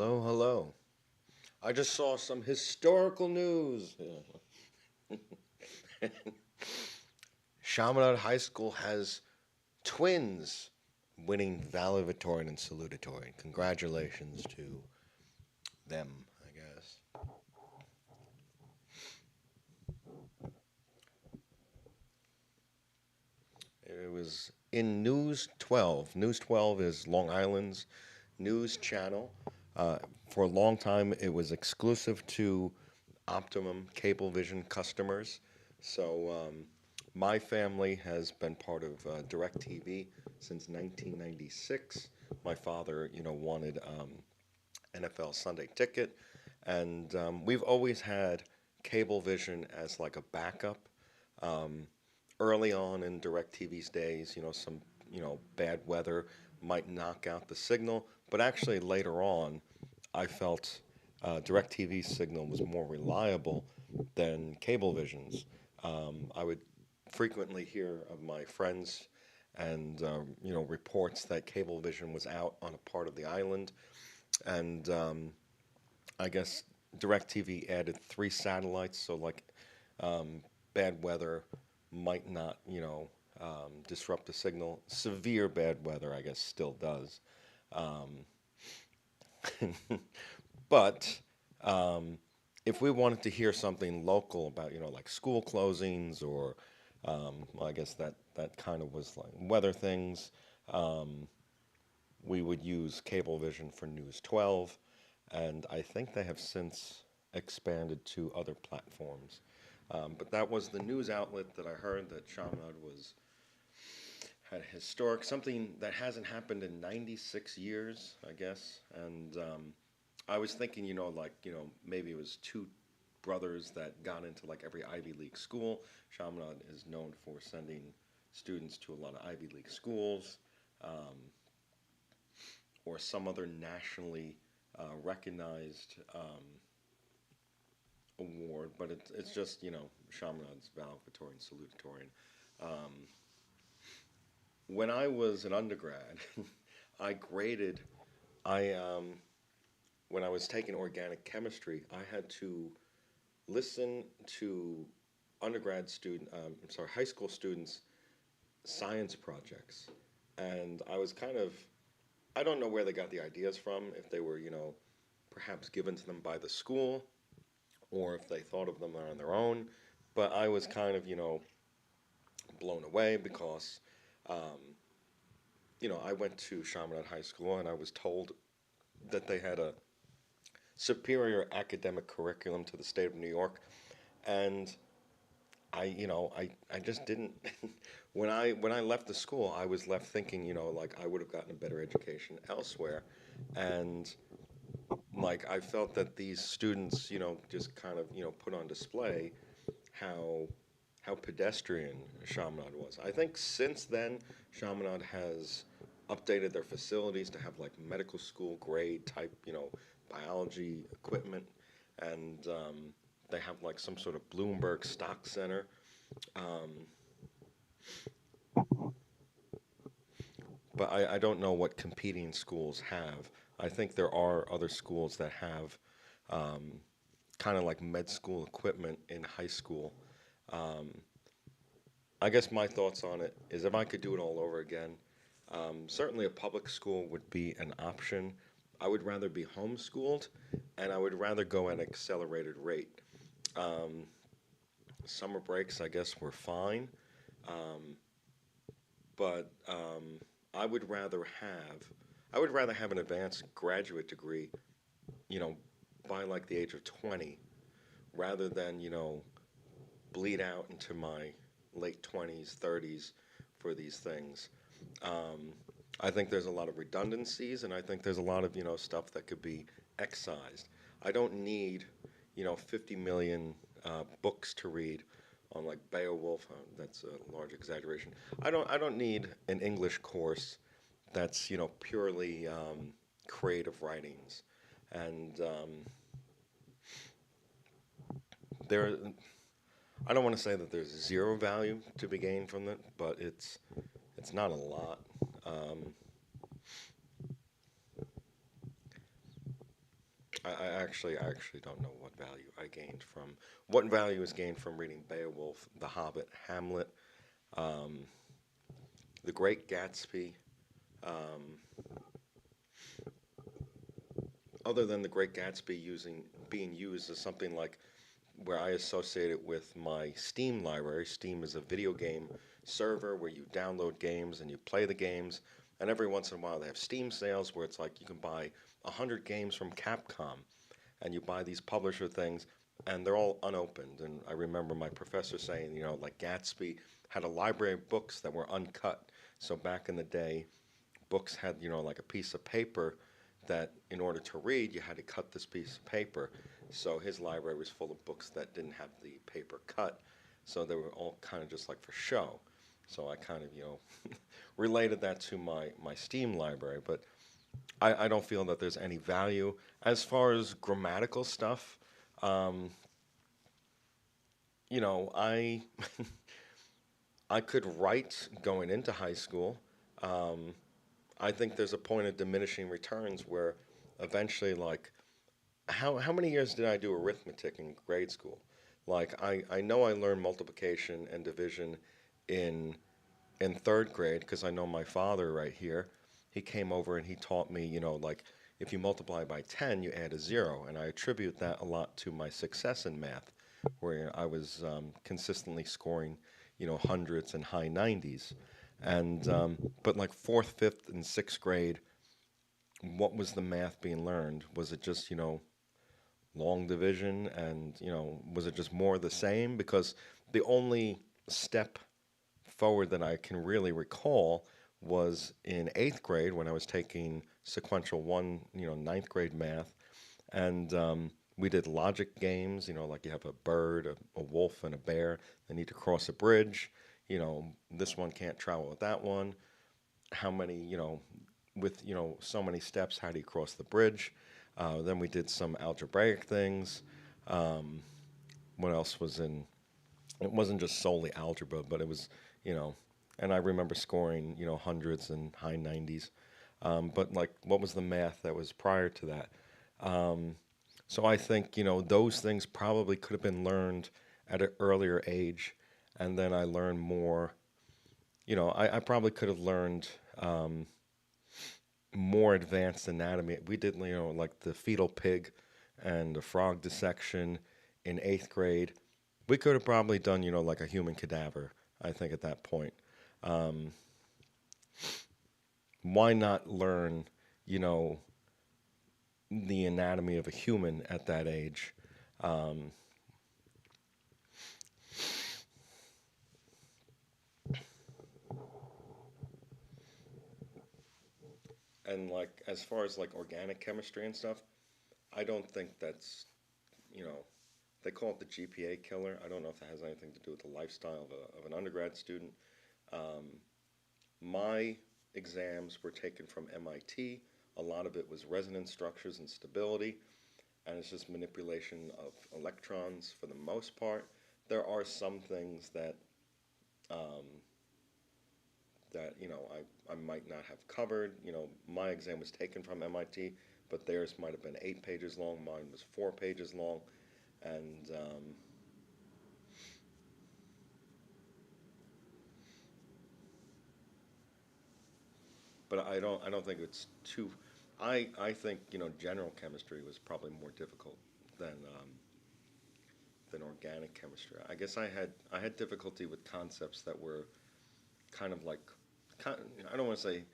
Hello, hello. I just saw some historical news. Chaminade High School has twins winning valedictorian and salutatorian. Congratulations to them, I guess. It was in News 12. News 12 is Long Island's news channel. For a long time, it was exclusive to Optimum Cablevision customers. So my family has been part of DirecTV since 1996. My father, wanted NFL Sunday Ticket, and we've always had Cablevision as like a backup. Um, Early on in DirecTV's days, some bad weather might knock out the signal, but actually later on, I felt DirecTV's signal was more reliable than Cablevision's. I would frequently hear of my friends and reports that Cablevision was out on a part of the island, and I guess DirecTV added three satellites, so like bad weather might not, disrupt the signal. Severe bad weather, I guess, still does. Um, but if we wanted to hear something local about, like school closings or, well, I guess that kind of was like weather things, um, we would use Cablevision for News 12, and I think they have since expanded to other platforms. But that was the news outlet that I heard that Chaminade was had historic something that hasn't happened in 96 years, I guess. And I was thinking, like maybe it was two brothers that got into like every Ivy League school. Chaminade is known for sending students to a lot of Ivy League schools, or some other nationally recognized award, but it's just Chaminade's valedictorian, salutatorian. Um, when I was an undergrad, I graded. I When I was taking organic chemistry, I had to listen to high school students' science projects, and I was kind of, I don't know where they got the ideas from, if they were, perhaps given to them by the school, or if they thought of them on their own. But I was kind of, blown away because, um, I went to Chaminade High School and I was told that they had a superior academic curriculum to the state of New York, and I just didn't. When I left the school, I was left thinking, like I would have gotten a better education elsewhere, and like I felt that these students, just kind of, put on display how pedestrian Chaminade was. I think since then, Chaminade has updated their facilities to have like medical school grade type, biology equipment, and they have like some sort of Bloomberg stock center. Um, but I don't know what competing schools have. I think there are other schools that have um, kind of like med school equipment in high school. Um, I guess my thoughts on it is if I could do it all over again, certainly a public school would be an option. I would rather be homeschooled, and I would rather go at an accelerated rate. Um, Summer breaks, I guess, were fine, um, but I would rather have I would rather have an advanced graduate degree, you know, by like the age of 20, rather than bleed out into my late 20s, 30s for these things. Um, I think there's a lot of redundancies, and I think there's a lot of stuff that could be excised. I don't need 50 million books to read on like Beowulf. That's a large exaggeration. I don't need an English course that's purely creative writings, and there. I don't want to say that there's zero value to be gained from it, but it's not a lot. Um, I actually don't know what value I gained from what value is gained from reading Beowulf, The Hobbit, Hamlet, um, The Great Gatsby. Um, Other than The Great Gatsby being used as something like where I associate it with my Steam library. Steam is a video game server where you download games and you play the games. And every once in a while, they have Steam sales where it's like you can buy 100 games from Capcom and you buy these publisher things and they're all unopened. And I remember my professor saying, like Gatsby had a library of books that were uncut. So back in the day, books had, like a piece of paper that in order to read, you had to cut this piece of paper. So his library was full of books that didn't have the paper cut. So they were all kind of just like for show. So I kind of, related that to my Steam library. But I don't feel that there's any value. As far as grammatical stuff, um, I I could write going into high school. Um, I think there's a point of diminishing returns where eventually, like, how many years did I do arithmetic in grade school? Like, I know I learned multiplication and division in in third grade because I know my father right here. He came over and he taught me, like if you multiply by 10, you add a zero. And I attribute that a lot to my success in math, where I was consistently scoring, hundreds and high 90s. And, but like fourth, fifth, and sixth grade, what was the math being learned? Was it just, long division? And, was it just more of the same? Because the only step forward that I can really recall was in eighth grade when I was taking sequential one, ninth grade math, and we did logic games. Like you have a bird, a wolf, and a bear. They need to cross a bridge. This one can't travel with that one. How many, with so many steps? How do you cross the bridge? Then we did some algebraic things. Um, what else was in it wasn't just solely algebra, but it was, you know, and I remember scoring, hundreds and high 90s. But like, what was the math that was prior to that? Um, so I think, those things probably could have been learned at an earlier age. And then I learned more, I probably could have learned more advanced anatomy. We did, like the fetal pig and the frog dissection in eighth grade. We could have probably done, like a human cadaver, I think, at that point. Um, why not learn, you know, the anatomy of a human at that age? Um, and like, as far as like organic chemistry and stuff, I don't think that's, you know, they call it the GPA killer. I don't know if that has anything to do with the lifestyle of an undergrad student. Um, my exams were taken from MIT. A lot of it was resonance structures and stability, and it's just manipulation of electrons for the most part. There are some things um, that I might not have covered. My exam was taken from MIT, but theirs might have been 8 pages long. Mine was 4 pages long, and but I don't think it's too. I think general chemistry was probably more difficult than than organic chemistry. I guess I had difficulty with concepts that were kind of like I don't want to say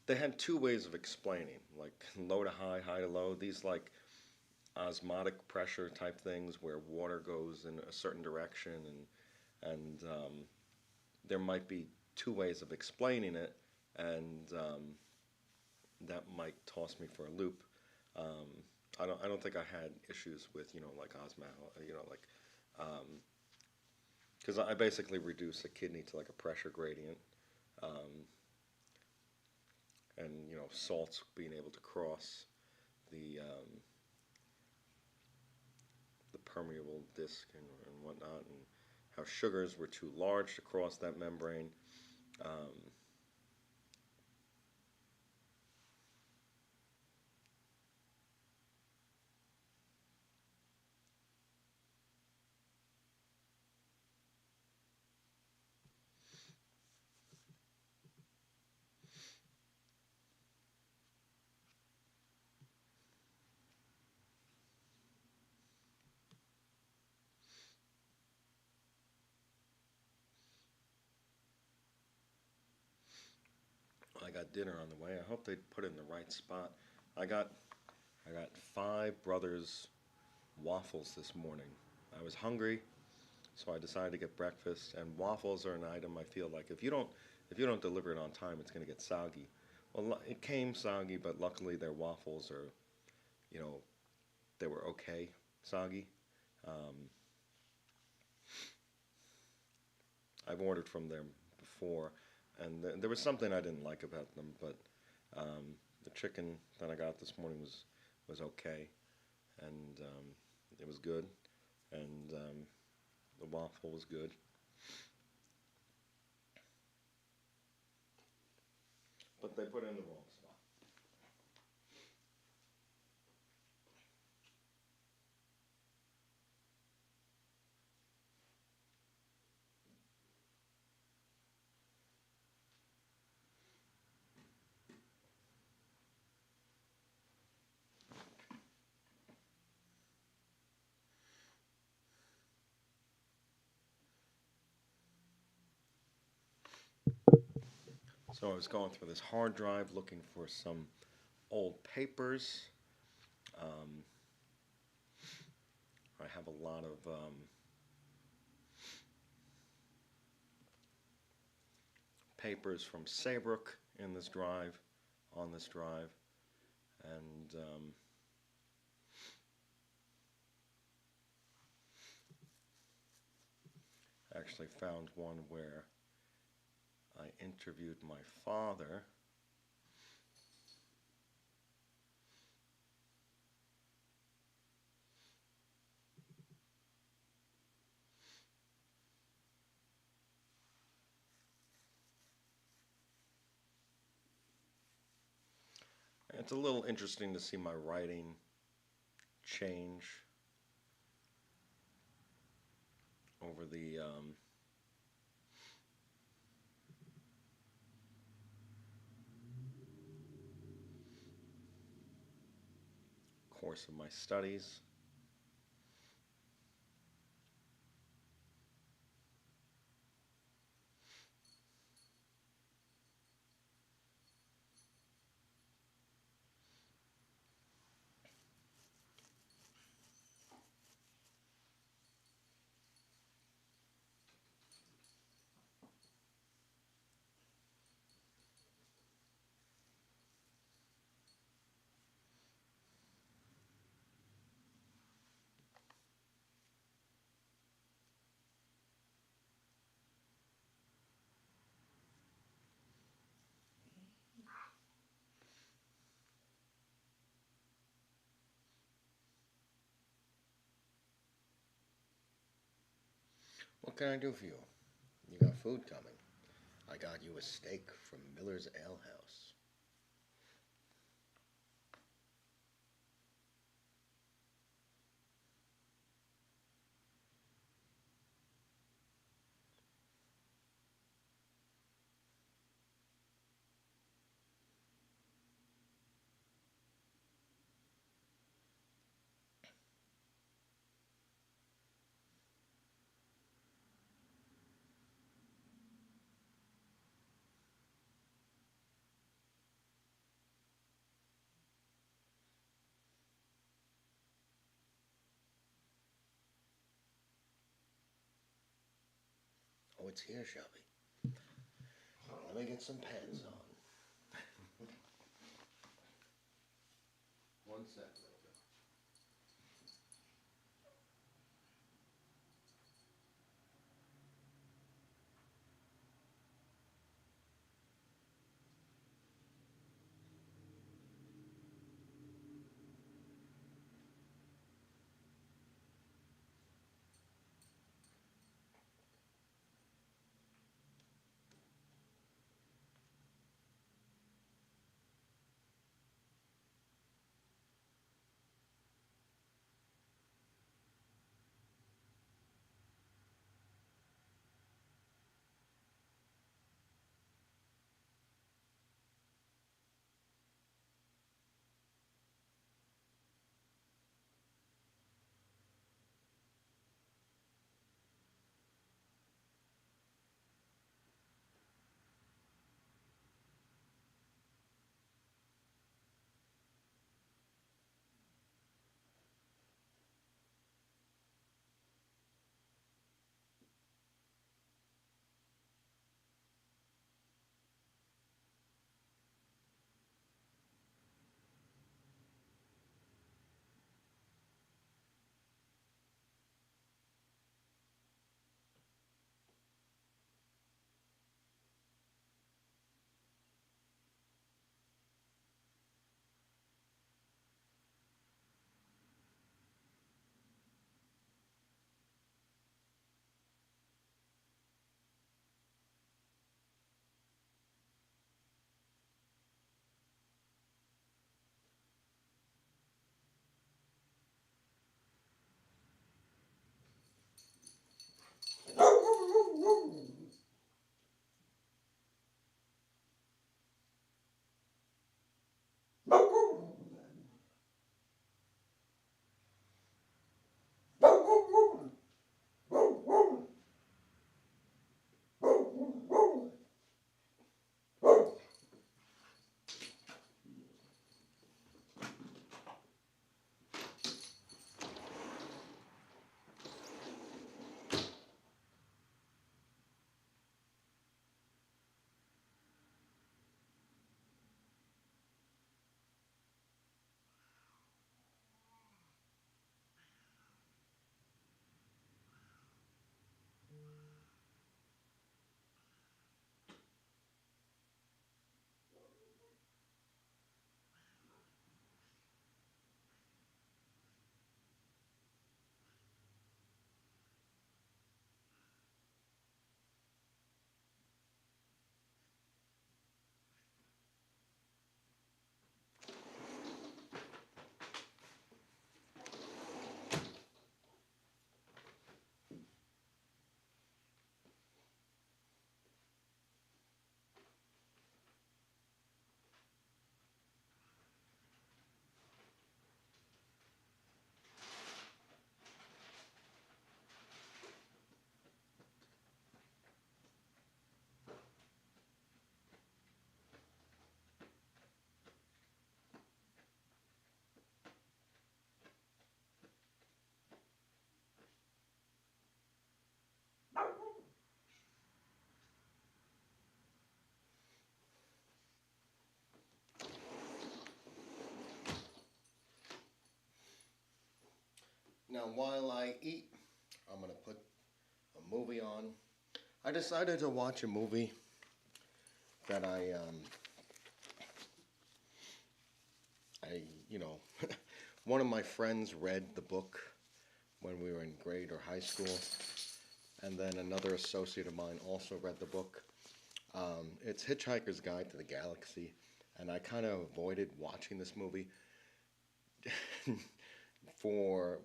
they had two ways of explaining like low to high, high to low. These like osmotic pressure type things where water goes in a certain direction and there might be two ways of explaining it and that might toss me for a loop. Um, I don't think I had issues with like osmo like because I basically reduce a kidney to like a pressure gradient um, and salts being able to cross the the permeable disc and whatnot, and how sugars were too large to cross that membrane. Um, got dinner on the way. I hope they put it in the right spot. I got I got Five Brothers waffles this morning. I was hungry, so I decided to get breakfast. And waffles are an item I feel like if you don't deliver it on time, it's going to get soggy. Well, it came soggy, but luckily their waffles are, you know, they were okay soggy. Um, I've ordered from them before, and there was something I didn't like about them, but um, the chicken that I got this morning was okay, and it was good, and the waffle was good. But they put it in the wrong spot. So I was going through this hard drive looking for some old papers. Um, I have a lot of papers from Saybrook in this drive, on this drive, and actually found one where I interviewed my father. It's a little interesting to see my writing change over the course of my studies. What can I do for you? You got food coming. I got you a steak from Miller's Ale House. Oh, it's here, Shelby. Let me get some pants on. One sec, little girl. Now, while I eat, I'm going to put a movie on. I decided to watch a movie that you know, one of my friends read the book when we were in grade or high school, and then another associate of mine also read the book. It's Hitchhiker's Guide to the Galaxy, and I kind of avoided watching this movie for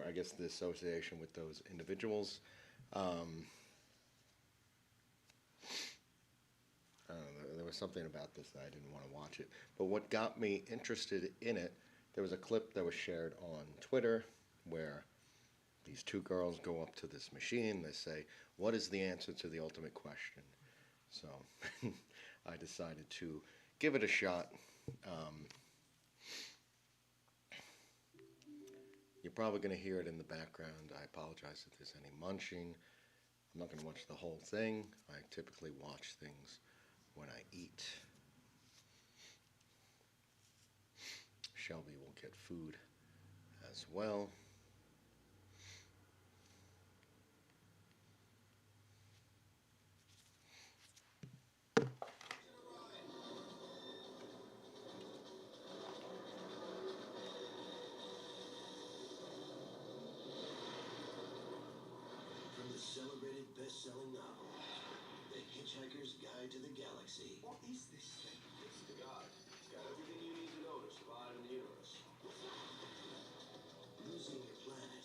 I guess the association with those individuals. Um, I don't know, there was something about this that I didn't want to watch it. But what got me interested in it, there was a clip that was shared on Twitter where these two girls go up to this machine. They say, "What is the answer to the ultimate question?" So I decided to give it a shot. Um, you're probably going to hear it in the background. I apologize if there's any munching. I'm not going to watch the whole thing. I typically watch things when I eat. Shelby will get food as well. From the celebrated best-selling novel, The Hitchhiker's Guide to the Galaxy. What is this thing? It's the guide. It's got everything you need to know to survive in the universe. Losing your planet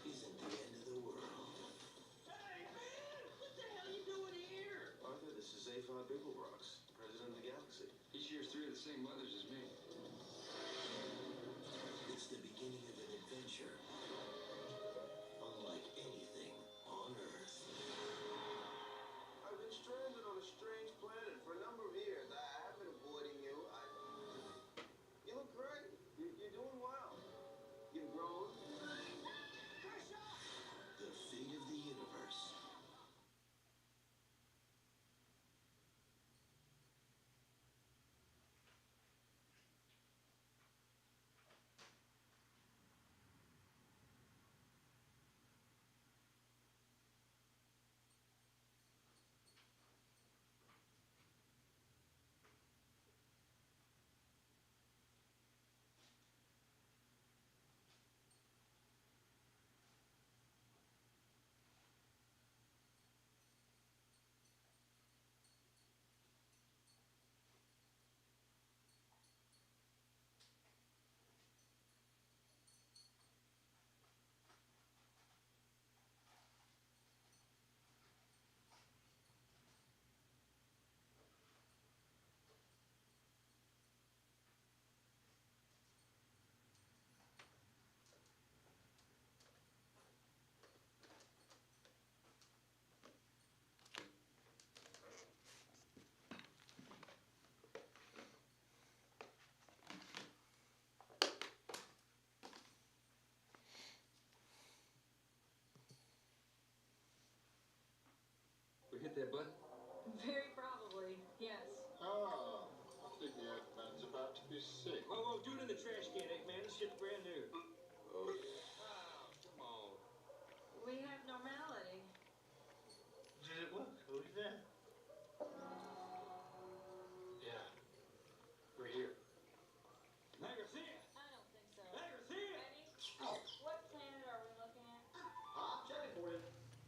isn't the end of the world. Hey, man! What the hell are you doing here? Arthur, this is Zaphod Bigglebrox, president of the galaxy. He shares 3 of the same mothers as me. It's the beginning of an adventure unlike anything on Earth. I've been stranded on a strange planet for a number of years. I have been avoiding you. You look great. You're doing well. You've grown. The fate of the universe. We hit that button? Very probably, yes. Ah, I think the Eggman's about to be sick. Whoa, whoa, do it in the trash can, Eggman. This shit's brand new. Oh, Come on. We have normality. did it work? Who's there? Yeah, we're here. Garcia! I don't think so. Garcia! Eddie, what planet are we looking at? I'm checking for you.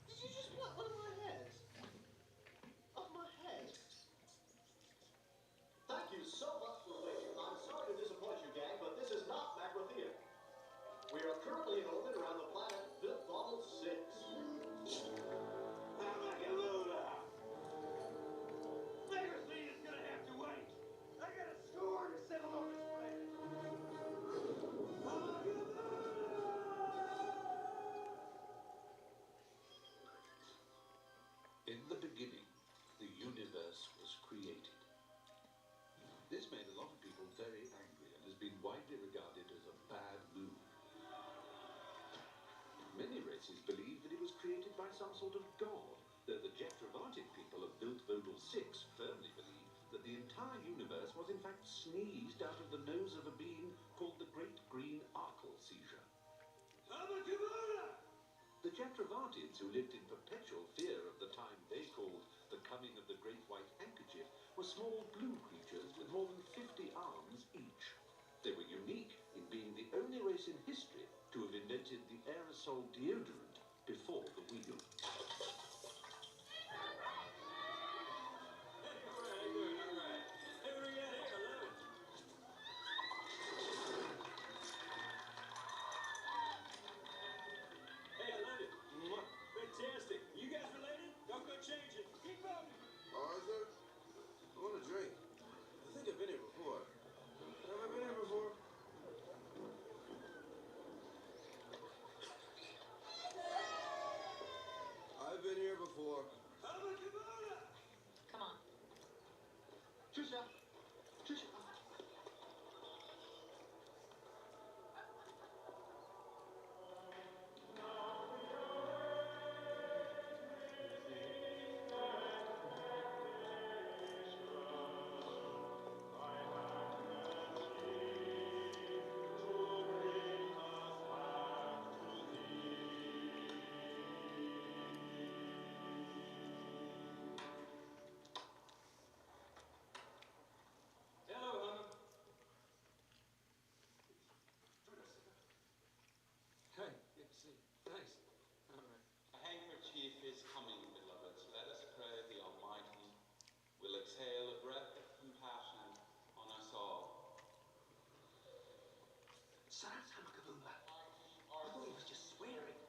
Did you just pluck one of my hairs? Off my head? Thank you so much for waiting. I'm sorry to disappoint you, gang, but this is not Macrothea. We are currently in orbit around the planet Fifth Bottle 6. Garcia's gonna have to wait. I got a score to settle on this planet. In the beginning, the universe was created. This made a lot of people very angry and has been widely regarded as a bad move. Many races believe that it was created by some sort of god, though the Jetrovatic people of Built Vodal 6 firmly believe that the entire universe was in fact sneezed out of the nose of a being Jatrovartians who lived in perpetual fear of the time they called the coming of the great white handkerchief were small blue creatures with more than 50 arms each. They were unique in being the only race in history to have invented the aerosol deodorant before the wheel. Fantastic. You guys related? Don't go changing. Keep up. Arthur, I want a drink. I think I've been here before. Have I been here before? I've been here before. How about Kimona? Come on. Trisha! Trisha! Hello, Hummer. Hey, good to see you. Thanks. All right. A handkerchief is coming, beloveds. Let us pray the Almighty will exhale a breath of compassion on us all. Saraksamakabumba. I thought he was just swearing.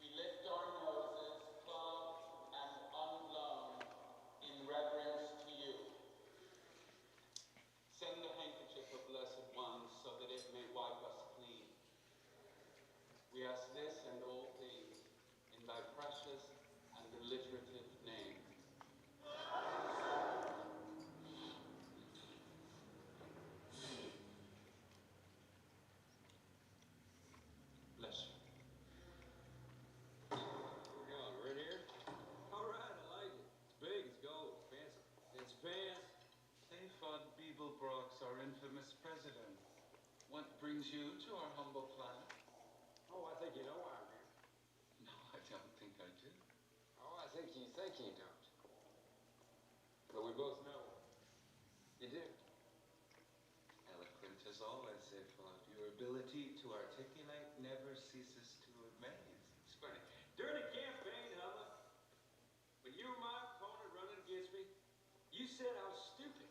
We lift our noses, clubbed and unblown, in reverence to you. Send the handkerchief of Blessed One so that it may wipe us clean. We ask this and all things in thy precious and alliterative name. Bless you. We're going. We're in here? All right, I like it. It's big, it's gold, it's fancy. It's pants. Thefod Beeblebrox, our infamous president. What brings you to our humble planet? Oh, I think you know why I'm here. No, I don't think I do. Oh, I think you don't. But we both know. You do. Eloquent as always, Thefod. Your ability to articulate never ceases to amaze. It's funny. During the campaign, Hummer, when you were my opponent running against me, you said I was stupid.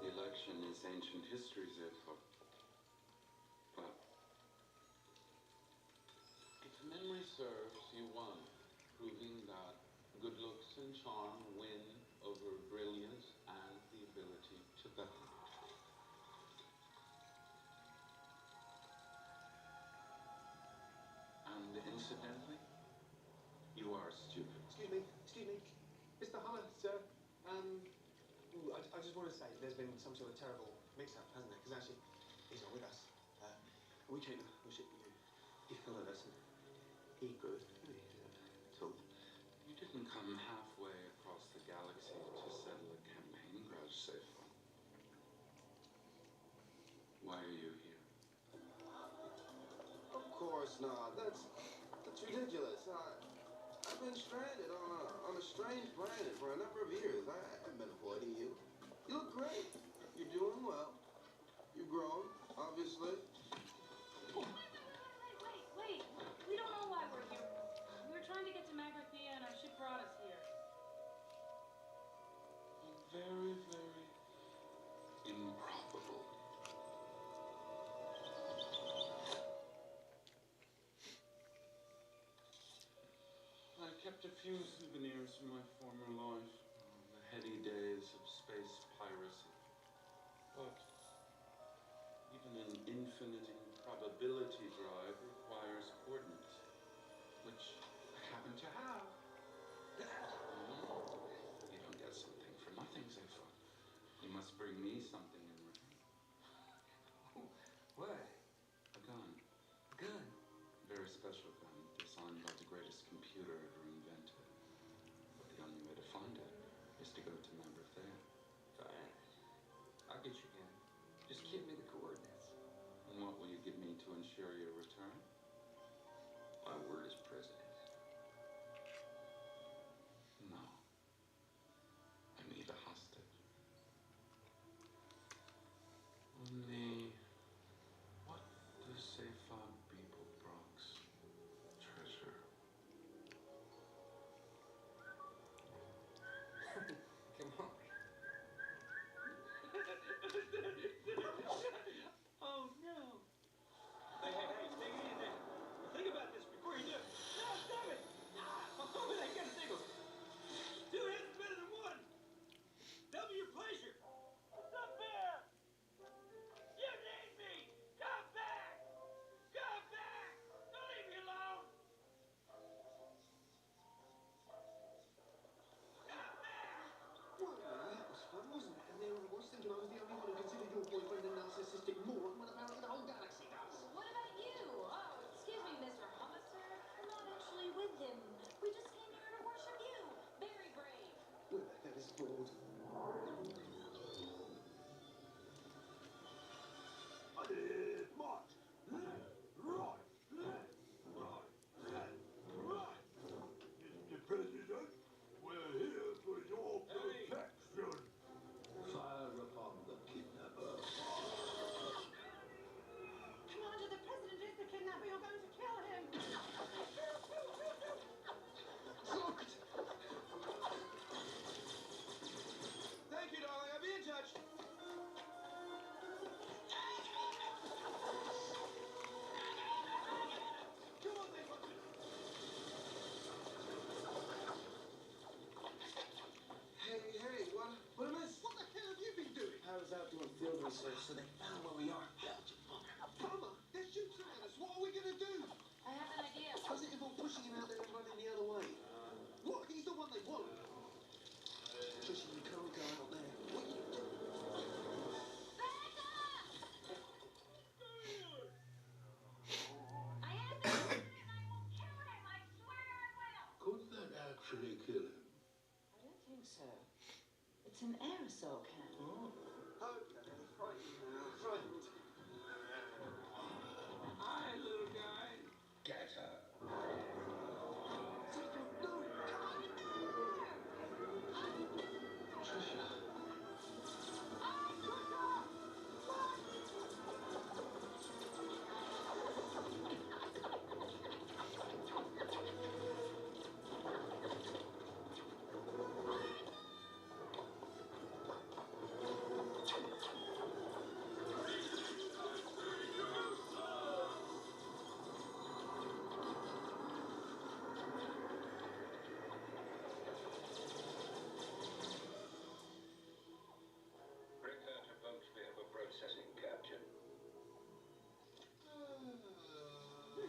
The election is ancient history, Thefod. But if memory serves, you won, proving that good looks and charm win over brilliance and the ability to govern. And incidentally, you are stupid. Excuse me, Mr. Hummer, sir. I just want to say there's been some sort of terrible mix-up, hasn't there? Because actually, he's not with us. We came to worship you. He followed us and he grew tall. You didn't come halfway across the galaxy to settle a campaign grudge, Thefod. Why are you here? Of course not. That's ridiculous. I've been stranded on a strange planet for a number of years. I haven't been avoiding you. You look great. You're doing well. You've grown, obviously. Wait. We don't know why we're here. We were trying to get to Magrathea and our ship brought us here. Very, very improbable. I kept a few souvenirs from my former life, the heady days of space piracy. But even an infinite improbability drive requires coordinates, which I happen to have. You don't get something for nothing, Zephyr. You must bring me something in return. What? special gun designed by the greatest computer ever invented. But the only way to find it is to go to Magrathea. Fine. I'll get you again. Just give me the coordinates. And what will you give me to ensure your return? My word as president. No. I need a hostage. Only, what do Sefa Beeblebrook's treasure? Come on. Oh no! Hey, take it easy there. Think about this before you do it. No, stop it! Oh, that kind of tickles. Two heads is better than one. Double your pleasure. What's up there? You need me. Come back. Come back. Don't leave me alone. Come back. Well, that was fun, wasn't it? And there I was thinking I was the only one who considered your boyfriend a narcissistic moron when apparently the whole galaxy does. What about you? Oh, excuse me, Mr. Homicide. We're not actually with him. We just came here to worship you. Very brave. Well, that is broad. March. Left, right, left, right, left, right. Mr. President, we're here for your protection. Fire upon the kidnapper. Commander, the president is the kidnapper. You're going to kill him. Cooked! Thank you, darling. I'll be in touch. Come on, then. Hey, what a mess. What the hell have you been doing? I was out doing field research, so they found where we are. Belgium. Bummer, they're shooting at us. What are we going to do? I have an idea. Does it involve pushing him out there and running the other way? What? He's the one they want. Trisha, you can't go out there. What are you doing? Back up! I have this and I will kill him. I swear I will. Could that actually kill him? I don't think so. It's an aerosol can. Okay, frightened. Hi, little guy. Get her. Trisha. Bring her to boat. We have a processing, Captain. We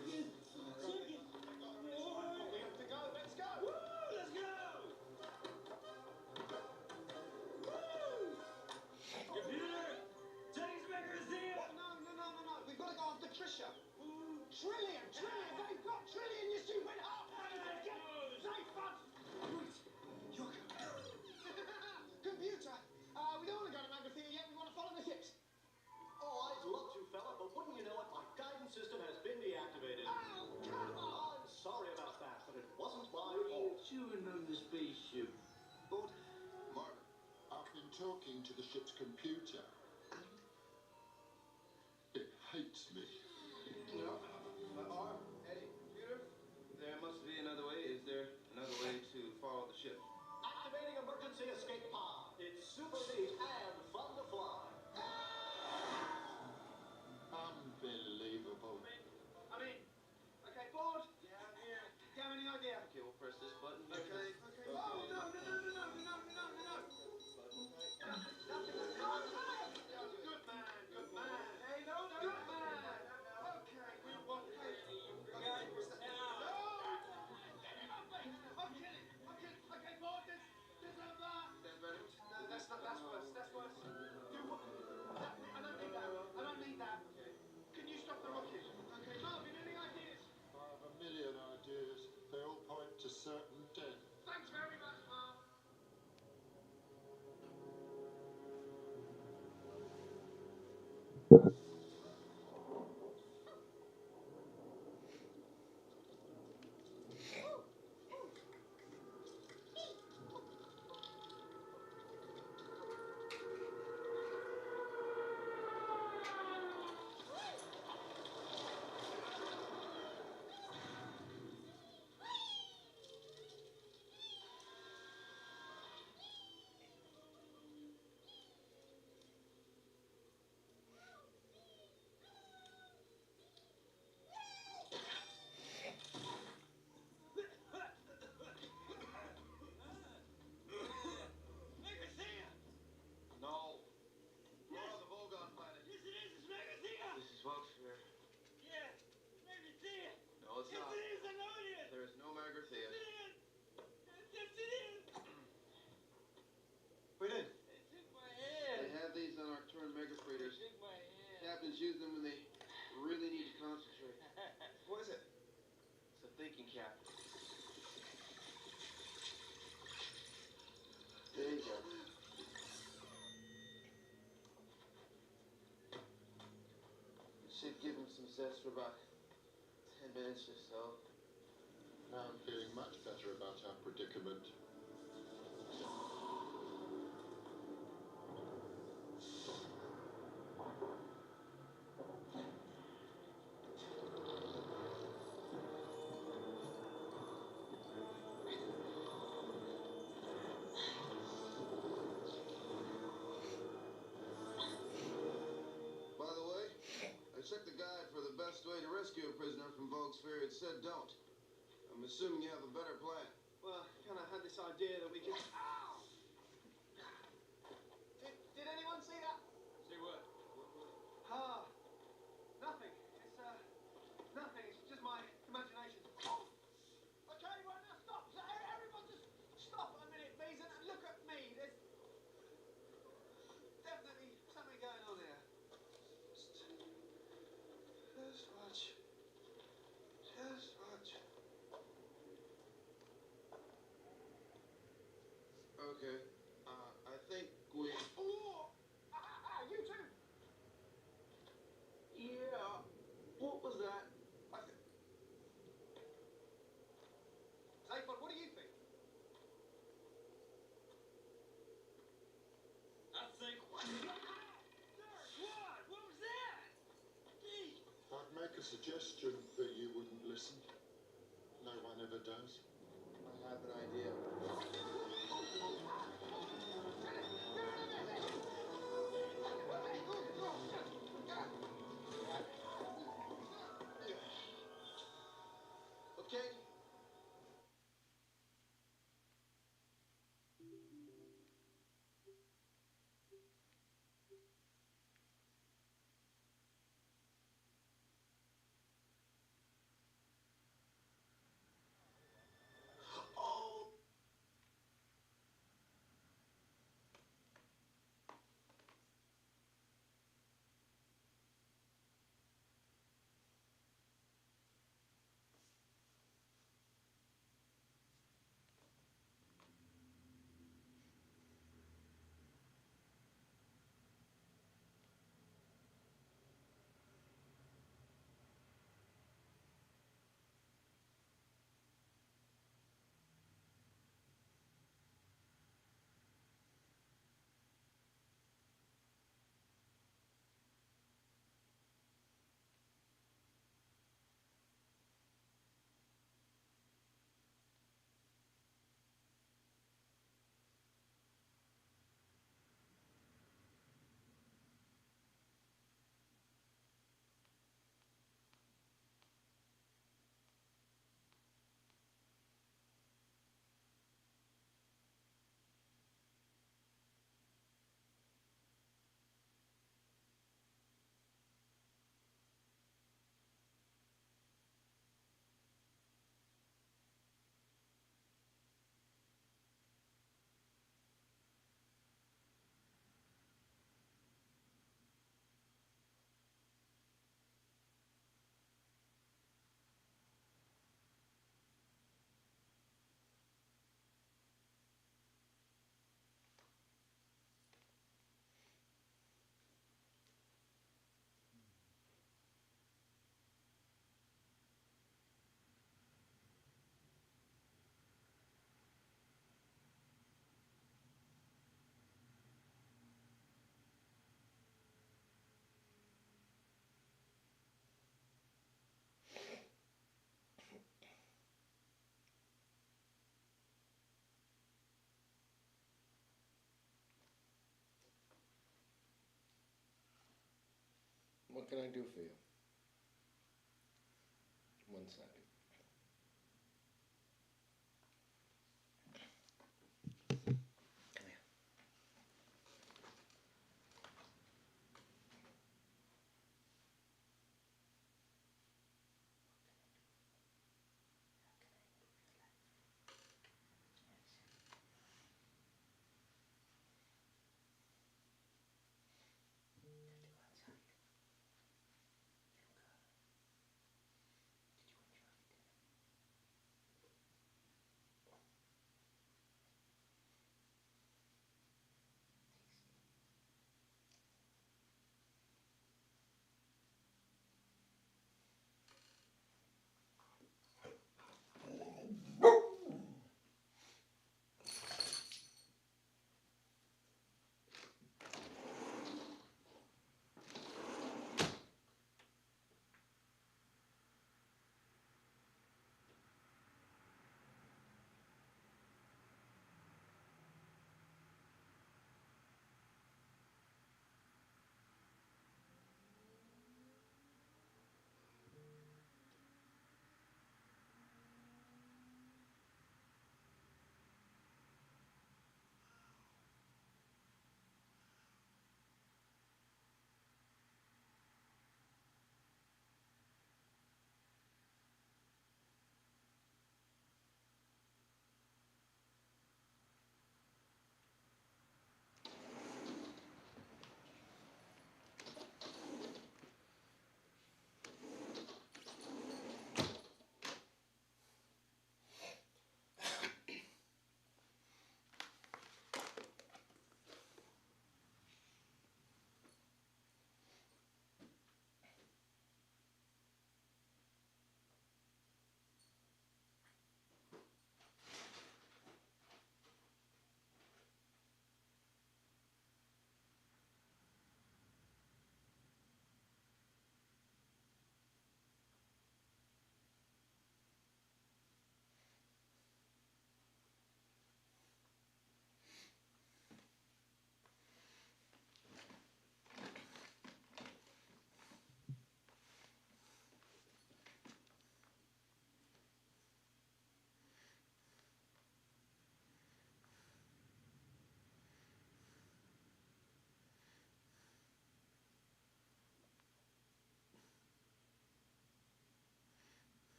have to go. Let's go. Woo! Let's go! Woo! Computer, change Magrathea. What? No. We've got to go after Trisha. Trillion. They've got trillion, you stupid half-brained idiot. They fucked. Right. You're Computer. We don't want to go to Magrathea yet. We want to follow the ships. Oh, I'd love to, fella, but wouldn't you know it, my guidance system has been deactivated. Oh, come on. I'm sorry about that, but it wasn't my fault. Chewing on the spaceship. But, Marvin, I've been talking to the ship's computer. It hates me. No. Eddie, computer, there must be another way. Is there another way to follow the ship? Activating emergency escape pod. It's super neat and fun to fly. Unbelievable. Okay, board. Yeah, I'm here. Do you have any idea? Okay, we'll press this button here. Okay. Oh, no. Button. Okay. Lieutenants use them when they really need to concentrate. What is it? It's a thinking cap. There you go. Should give him some zest for about 10 minutes or so. Now I'm feeling much better about our predicament. By the way, I checked the guide for the best way to rescue a prisoner from Vogue's Fear. It said don't. I'm assuming you have a better plan. Well, I kind of had this idea that we could... Ow! Did anyone see that? See what? Ah, nothing. It's, nothing. It's just my imagination. Oh! Okay, right now, stop. So everyone just stop a minute, please, and look at me. There's definitely something going on here. Just watch. Just watch. Okay. I think we... Oh! You too! Yeah. What was that? Zaphod, what do you think? I think what? What was that? Gee. I'd make a suggestion, but you wouldn't listen. No one ever does. I have an idea. Okay. Oh. What can I do for you? 1 second. Come here.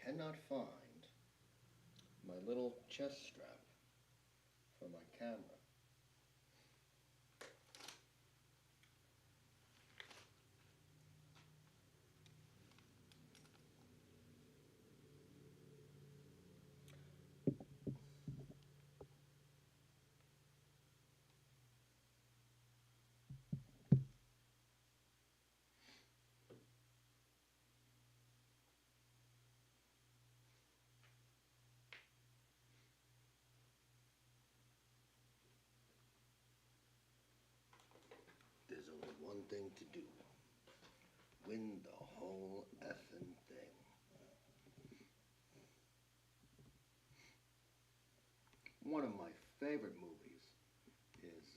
cannot find my little chest strap for my camera. There's only one thing to do. Win the whole effing thing. One of my favorite movies is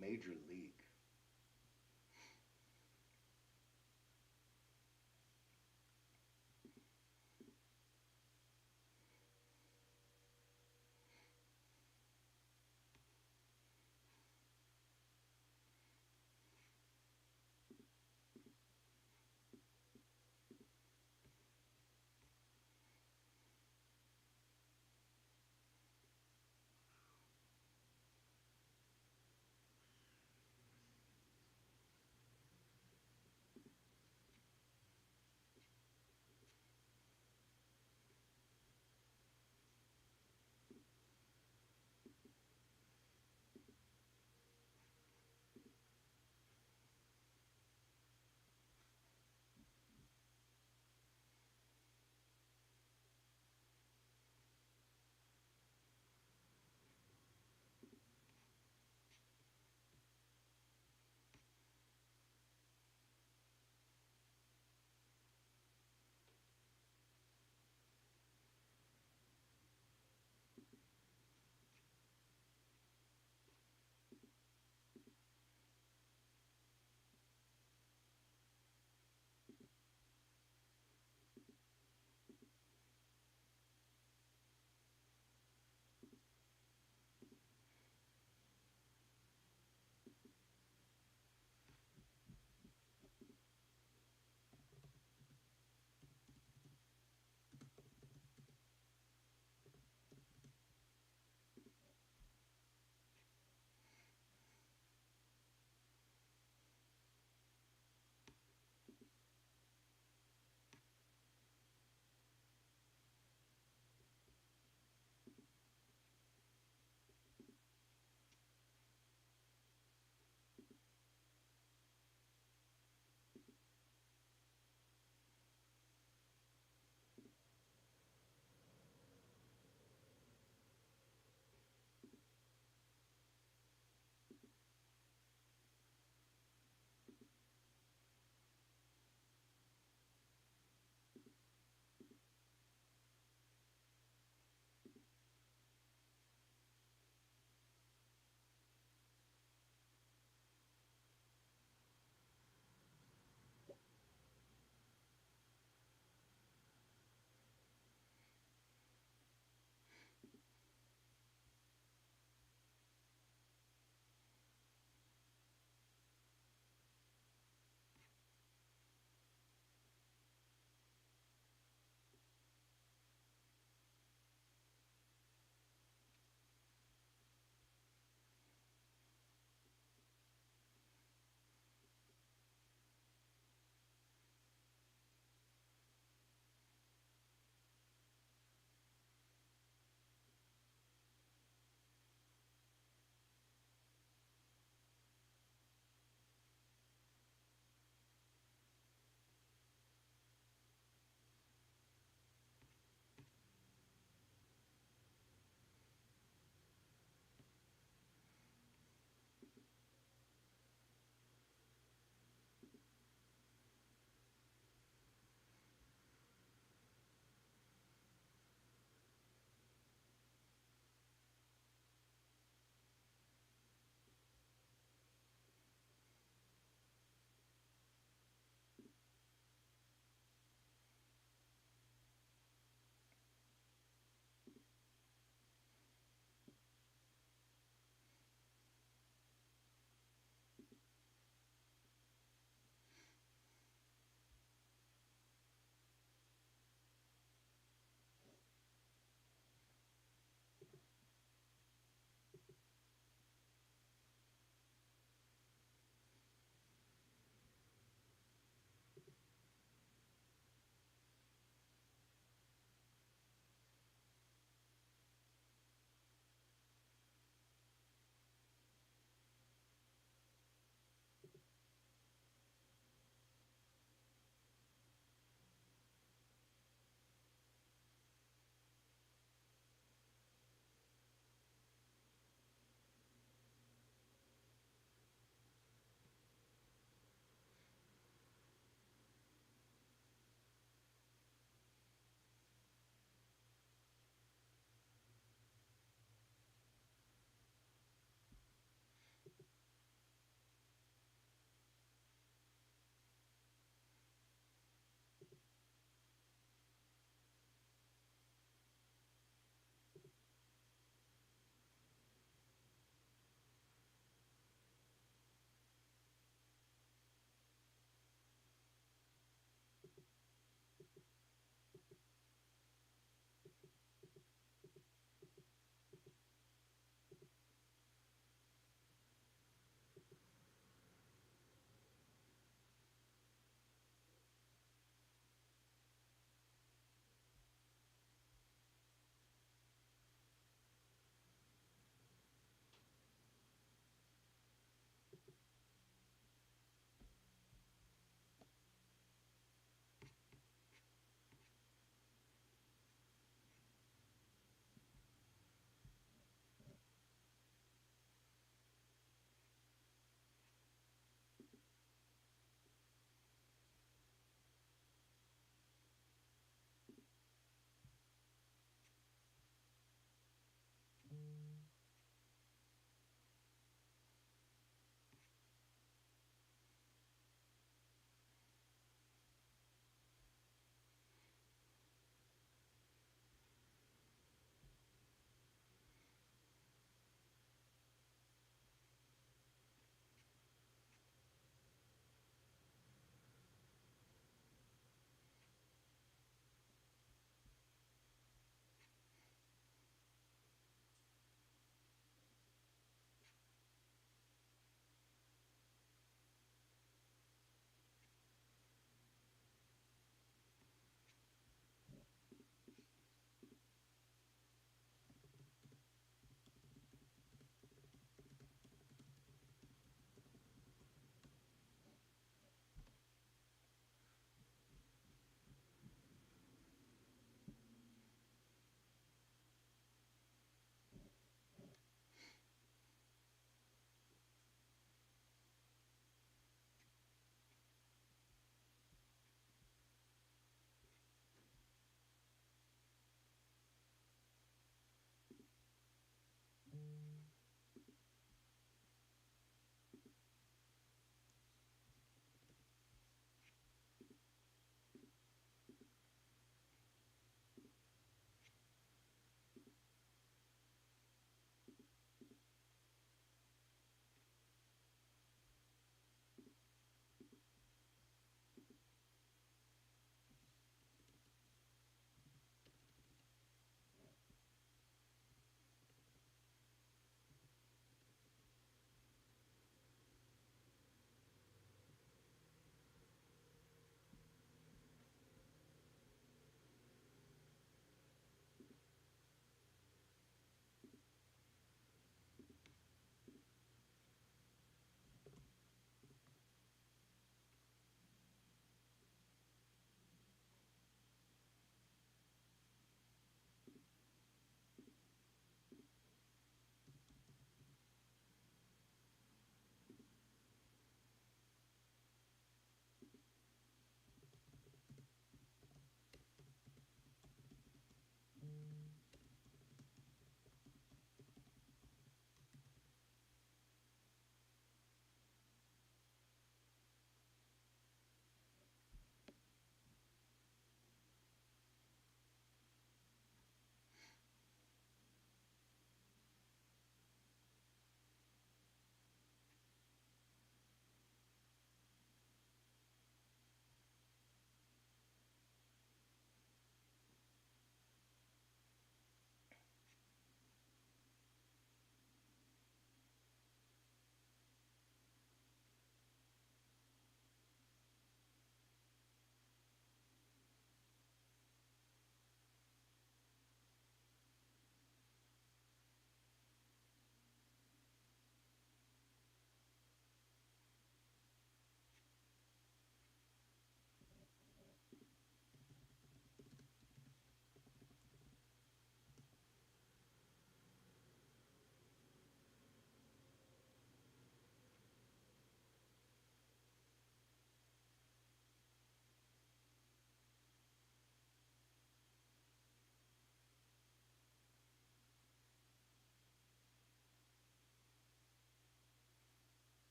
Major League.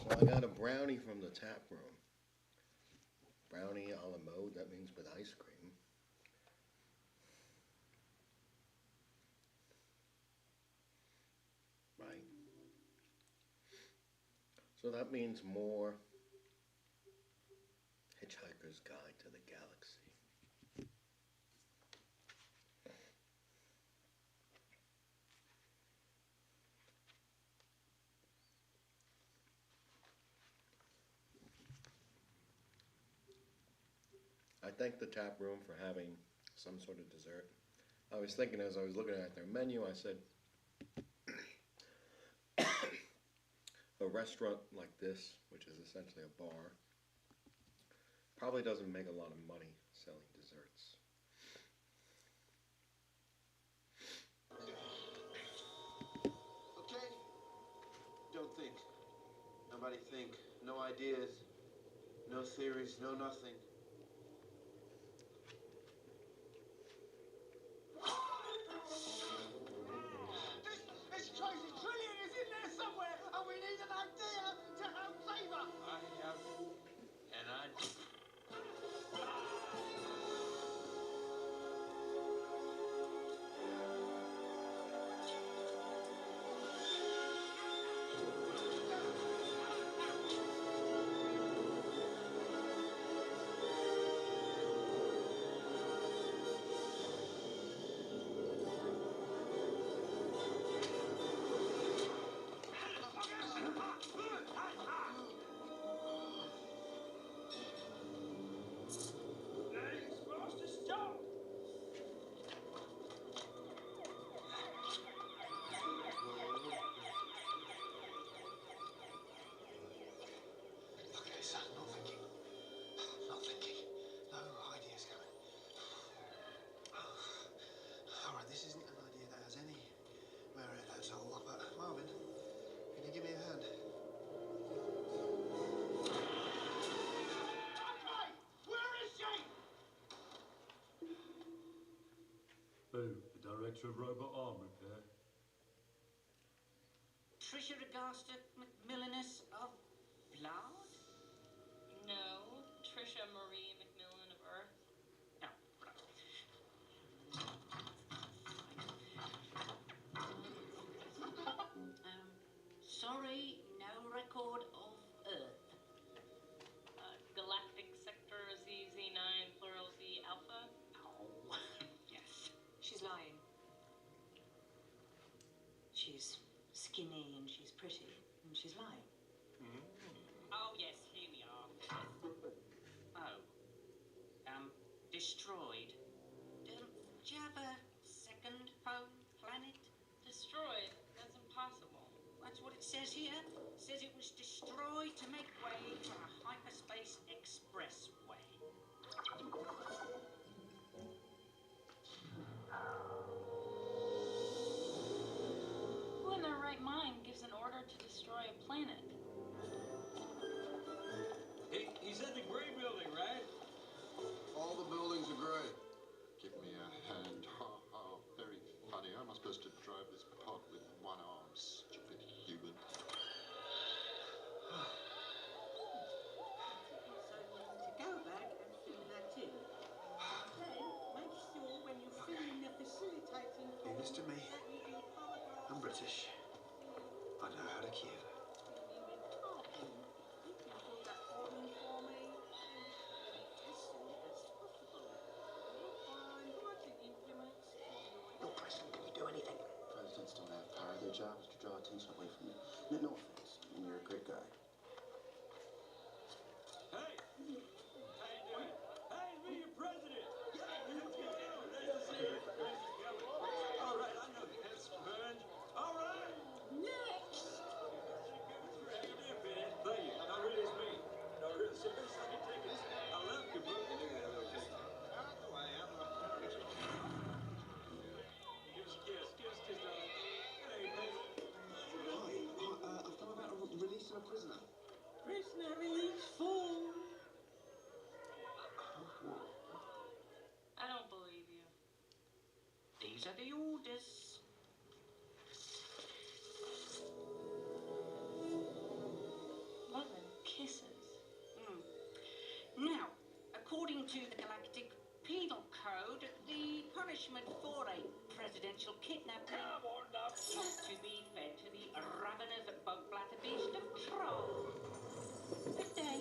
So I got a brownie from the tap room. Brownie a la mode, that means with ice cream. Right? So that means more Hitchhiker's Guide to the Galaxy. I thank the tap room for having some sort of dessert. I was thinking as I was looking at their menu, I said, a restaurant like this, which is essentially a bar, probably doesn't make a lot of money selling desserts. Okay? Don't think. Nobody think. No ideas. No theories. No nothing. This crazy trillion is in there somewhere, and we need an idea to help save us. I have an idea. That ain't supposed to stop. Okay, son, not thinking. Not thinking. No ideas coming. Alright, this isn't an idea that has any merit at all, but Marvin, can you give me a hand? Okay, where is she? Who? The director of robot arm repair? Trisha Augusta McMillanus of Blood? No, Trisha Marie McMillan of Earth. No. Sorry, no record of Earth. Galactic Sector ZZ9 plural Z Alpha. Oh, yes. She's lying. She's skinny and she's pretty and she's lying. Oh yes, here we are. Oh. Destroyed. Do you have a second home planet? Destroyed. That's impossible. That's what it says here. It says it was destroyed to make way for a hyperspace expressway. Who in their right mind gives an order to destroy a planet? He's at the gray building, right? All the buildings are gray. Give me a hand. Ha ha. Very funny. How am I supposed to drive this pod with one arm, stupid human? So to go back and fill that in. Then make sure when you fill in the facilitating Leave this to me. that you do paragraph I'm British. I know how to cue. You can fill that form in for me as soon as possible. We'll find writing implements for your Look, Preston, can you do anything? Presidents don't have power. Their job is to draw attention away from you. No offense. I mean, you're a great guy. Hey! How you doing? Hey, me, your president! Yeah, let's go! Nice to see you. All right, I know that sponge. All right! Next! How you doing, Ben? Thank you. No, really, it's me. No, really, seriously, I can take it. I love your book. You do that, okay? Out the way, out the way. Give us a kiss. Give us a kiss, darling. Hey, baby. Hi, I've come about releasing a prisoner. Prisoner release form. I don't believe you. These are the orders. What? According to the Galactic Penal Code, the punishment for a presidential kidnapping is to be fed to the ravenous bug bladder beast of Troll. Good day.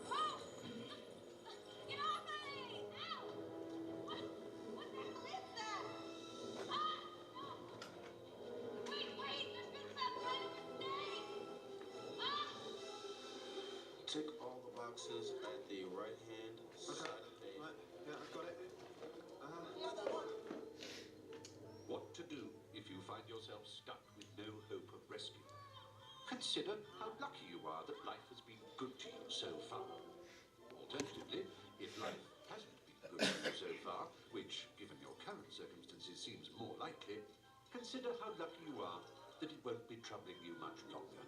Oh! Get off of me! Ow! What the hell is that? Ah! Wait, there's been some kind of mistake! Ah! Tick all the boxes at the right-hand side of the page. Right. Yeah, I've got it. What to do if you find yourself stuck with no hope of rescue? Consider how lucky you are that life has been good to you so far. Alternatively, if life hasn't been good to you so far, which, given your current circumstances, seems more likely, consider how lucky you are that it won't be troubling you much longer.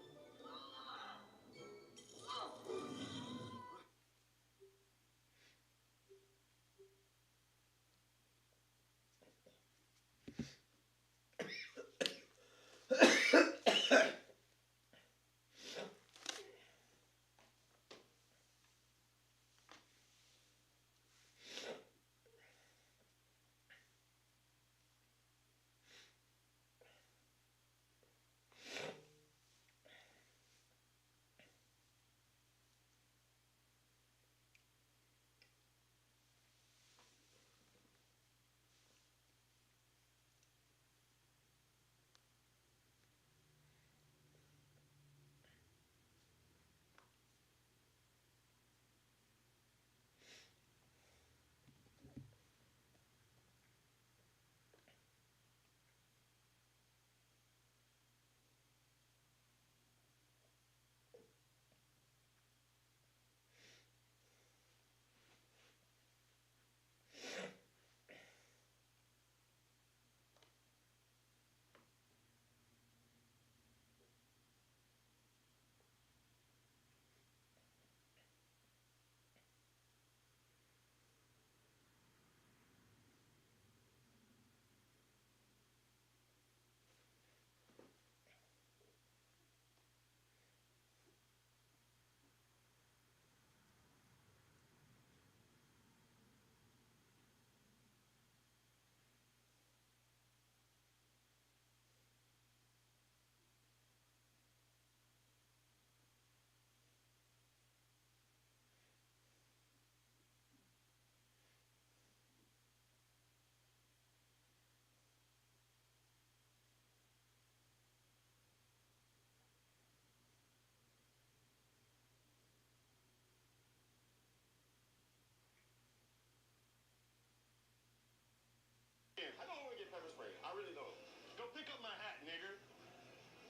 I don't want to get pepper sprayed. I really don't. Go pick up my hat, nigger.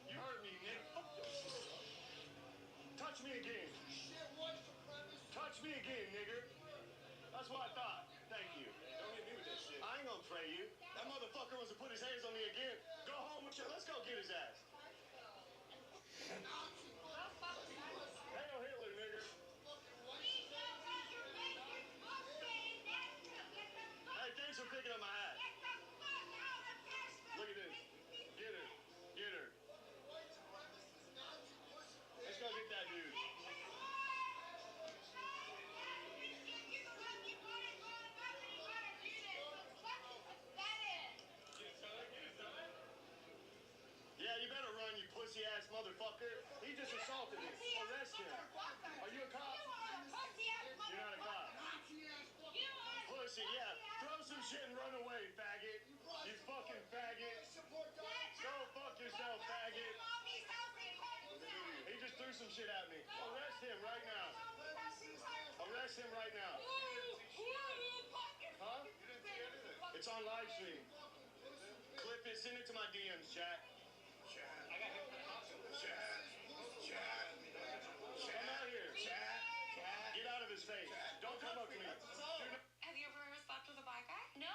You heard me, nigga. Fuck your sister. Touch me again. Touch me again, nigger. That's what I thought. Thank you. Don't hit me with that shit. I ain't gonna pray you. That motherfucker wants to put his hands on me again. Go home with you. Let's go get his ass. Hail Hitler, nigger. Hey, thanks for picking up my hat. Look at this. Get her. Get her. Let's go get that dude. Yeah, you better run, you pussy-ass motherfucker. He just assaulted me. Arrest him. Are you a cop? You're not a cop. Pussy, yeah. Throw some shit and run away, faggot. You fucking faggot. Go fuck yourself, faggot. He just threw some shit at me. Arrest him right now. Arrest him right now. Huh? It's on live stream. Clip it, send it to my DMs, chat. I got him. Chat. Come out here. Chat. Get out of his face. Don't come up to me. Have you ever slept with a black guy? No,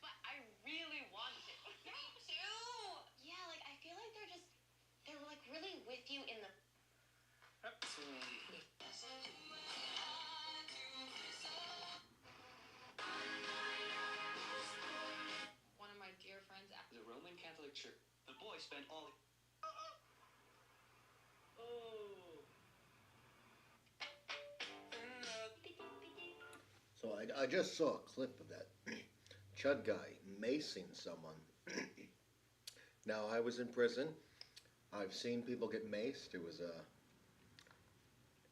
but I really want to. Me too. Yeah, like I feel like they're like really with you in the. One of my dear friends. The Roman Catholic Church. The boy spent all. Oh. I just saw a clip of that Chud guy macing someone. Now I was in prison. I've seen people get maced. It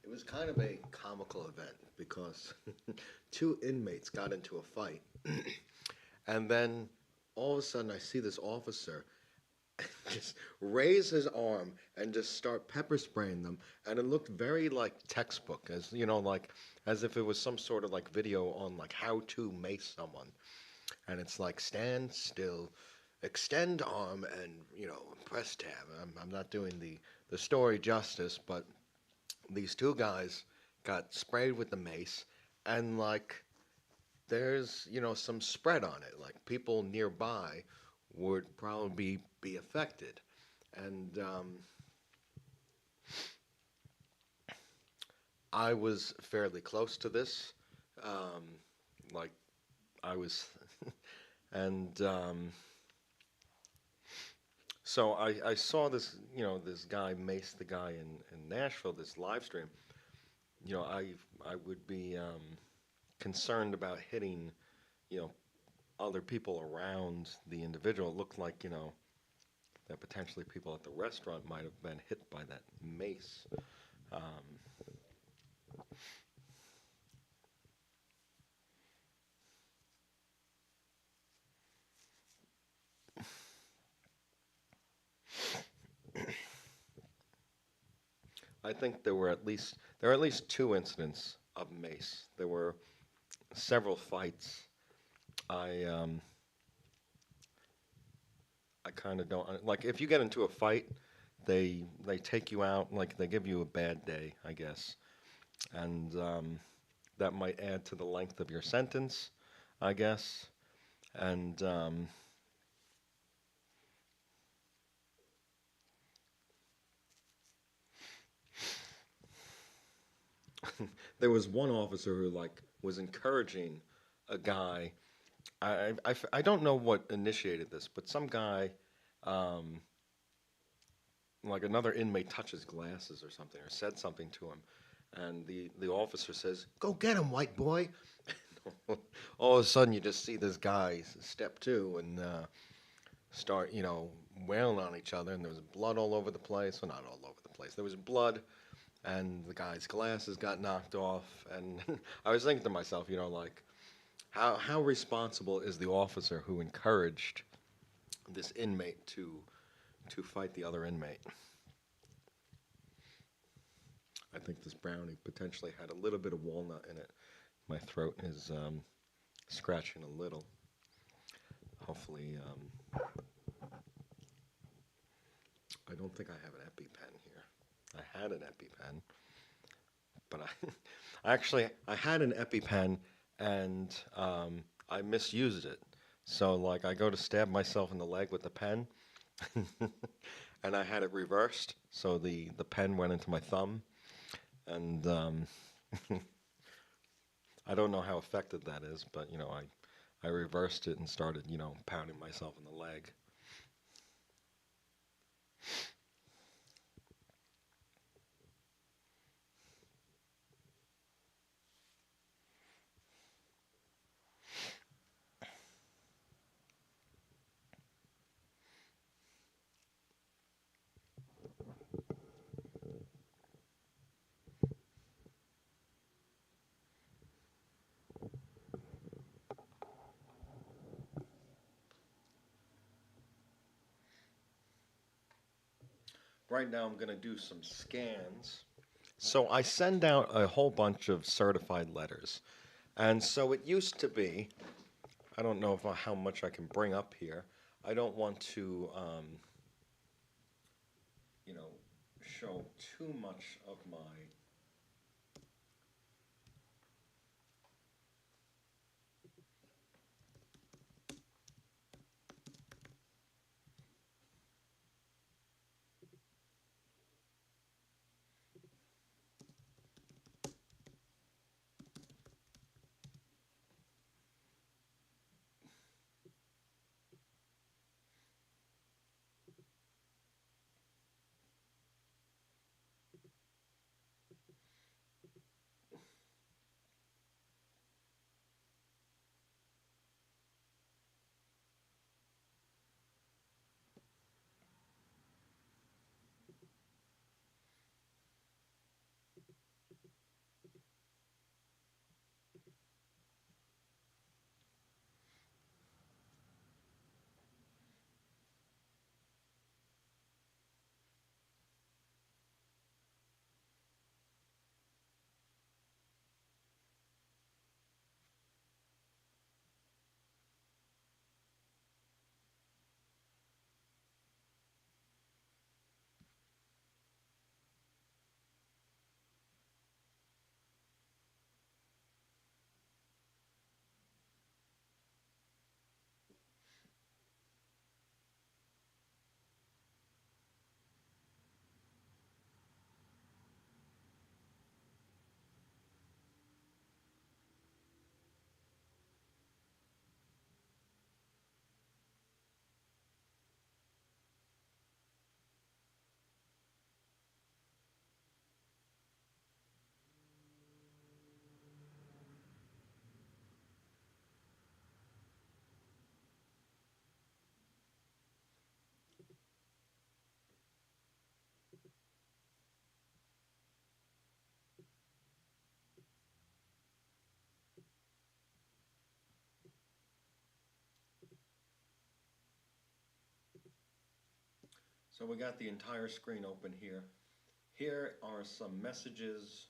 was kind of a comical event because two inmates got into a fight, and then all of a sudden I see this officer just raise his arm and just start pepper spraying them, and it looked very like textbook, as you know, like as if it was some sort of like video on like how to mace someone, and it's like stand still, extend arm, and press tab. I'm not doing the story justice, but these two guys got sprayed with the mace, and like there's some spread on it, like people nearby would probably be affected, and I was fairly close to this, um, like I was, and so I saw this, this guy mace the guy in Nashville, this live stream. I would be concerned about hitting, you know, other people around the individual. It looked like, that potentially people at the restaurant might have been hit by that mace. Um, I think there are at least two incidents of mace. There were several fights. I um, I kind of don't like if you get into a fight, they take you out, like they give you a bad day, I guess, and that might add to the length of your sentence, I guess, and there was one officer who like was encouraging a guy. I don't know what initiated this, but some guy, um, like another inmate, touched his glasses or something, or said something to him, and the officer says, "Go get him, white boy." All of a sudden, you just see this guy step two and start, wailing on each other, and there was blood all over the place. Well, not all over the place. There was blood, and the guy's glasses got knocked off, and I was thinking to myself, like, how responsible is the officer who encouraged this inmate to fight the other inmate? I think this brownie potentially had a little bit of walnut in it. My throat is scratching a little. Hopefully, I don't think I have an EpiPen here. I had an EpiPen, but I had an EpiPen and I misused it. So like I go to stab myself in the leg with the pen, and I had it reversed. So the pen went into my thumb, and I don't know how effective that is, but I reversed it and started pounding myself in the leg. Right now, I'm going to do some scans. So I send out a whole bunch of certified letters. And so it used to be, I don't know how much I can bring up here. I don't want to, you know, show too much of my. So we got the entire screen open here. Here are some messages.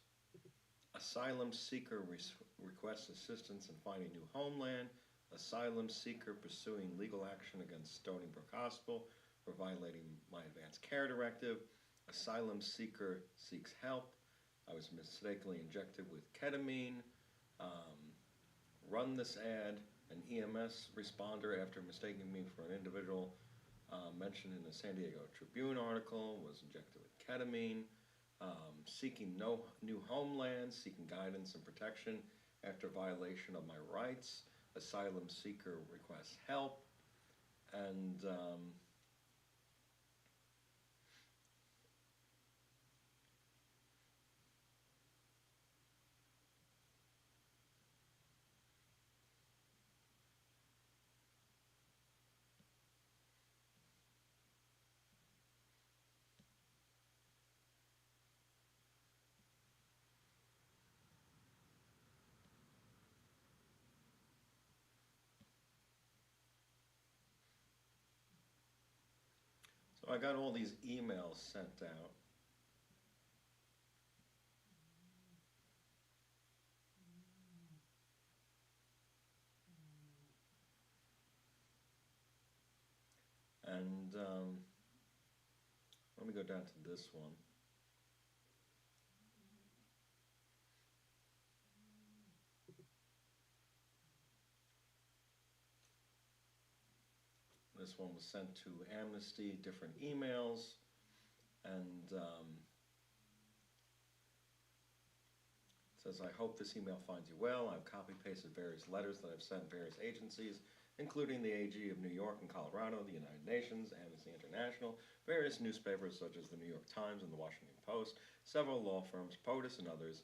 Asylum seeker requests assistance in finding new homeland. Asylum seeker pursuing legal action against Stony Brook Hospital for violating my advance care directive. Asylum seeker seeks help. I was mistakenly injected with ketamine. Run this ad. An EMS responder, after mistaking me for an individual mentioned in the San Diego Tribune article, was injected with ketamine. Seeking no new homeland, seeking guidance and protection after violation of my rights. Asylum seeker requests help. And so I got all these emails sent out. And let me go down to this one. This one was sent to Amnesty, different emails. And says, I hope this email finds you well. I've copy-pasted various letters that I've sent various agencies, including the AG of New York and Colorado, the United Nations, Amnesty International, various newspapers such as the New York Times and the Washington Post, several law firms, POTUS and others,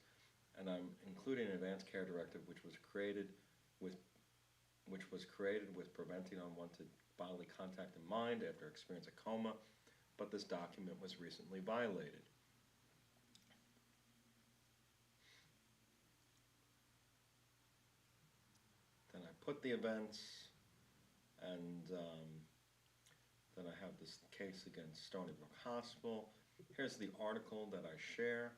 and I'm including an advance care directive which was created with preventing unwanted bodily contact in mind after experiencing a coma, but this document was recently violated. Then I put the events, and then I have this case against Stony Brook Hospital. Here's the article that I share.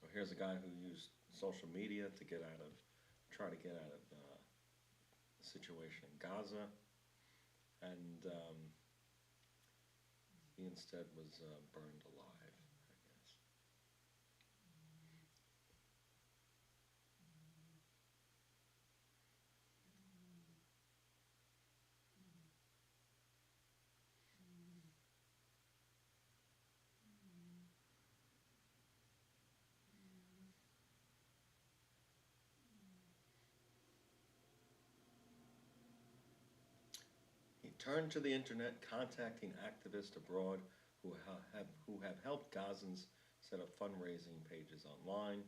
So here's a guy who used social media to try to get out of the situation in Gaza, and he instead was burned alive, I guess. He turned to the internet, contacting activists abroad who have helped Gazans set up fundraising pages online.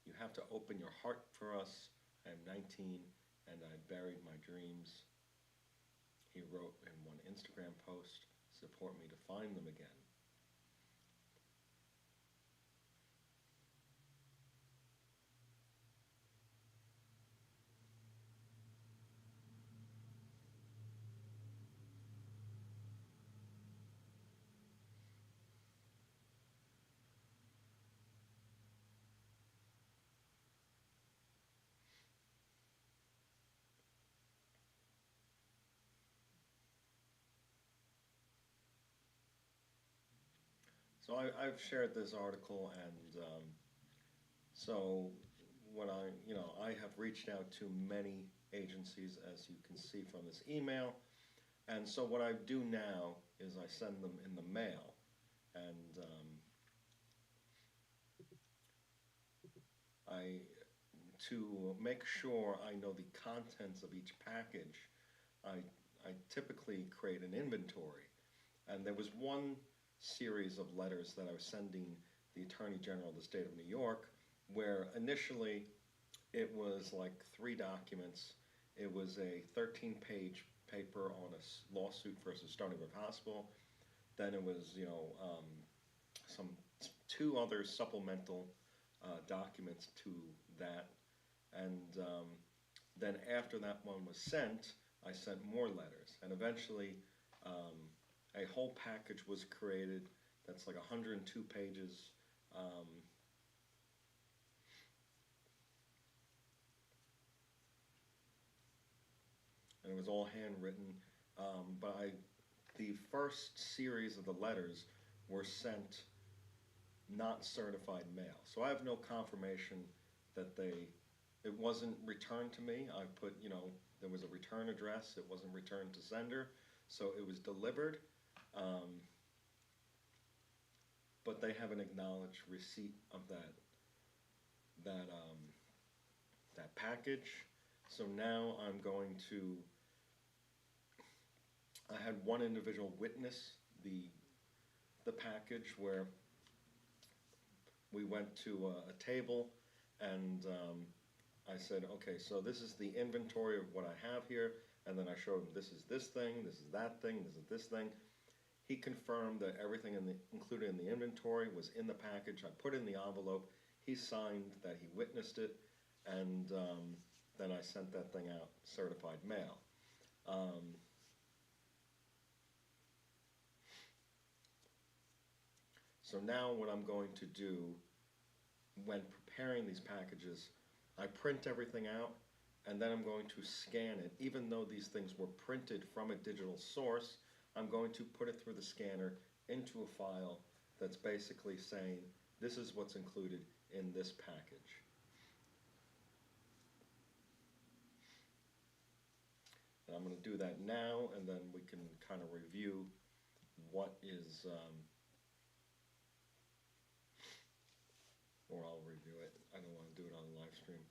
You have to open your heart for us. I am 19 and I buried my dreams. He wrote in one Instagram post, support me to find them again. So I've shared this article, and so when I have reached out to many agencies, as you can see from this email, and so what I do now is I send them in the mail, and to make sure I know the contents of each package, I typically create an inventory. And there was one series of letters that I was sending the Attorney General of the state of New York, where initially it was like 3 documents. It was a 13-page paper on a lawsuit versus Stony Brook Hospital. Then it was, some two other supplemental documents to that, and then after that one was sent, I sent more letters, and eventually a whole package was created that's like 102 pages. Um, and it was all handwritten. But the first series of the letters were sent not certified mail, so I have no confirmation that it wasn't returned to me. I put, there was a return address. It wasn't returned to sender, so it was delivered. Um, but they haven't acknowledged receipt of that um, that package. So now I'm going to. I had one individual witness the package where we went to a table, and I said, okay, so this is the inventory of what I have here, and then I showed him this is this thing, this is that thing, this is this thing. He confirmed that everything included in the inventory was in the package. I put in the envelope. He signed that he witnessed it, and then I sent that thing out certified mail. So now what I'm going to do when preparing these packages, I print everything out, and then I'm going to scan it. Even though these things were printed from a digital source, I'm going to put it through the scanner into a file that's basically saying, this is what's included in this package. And I'm going to do that now, and then we can kind of review what is, or I'll review it. I don't want to do it on the live stream.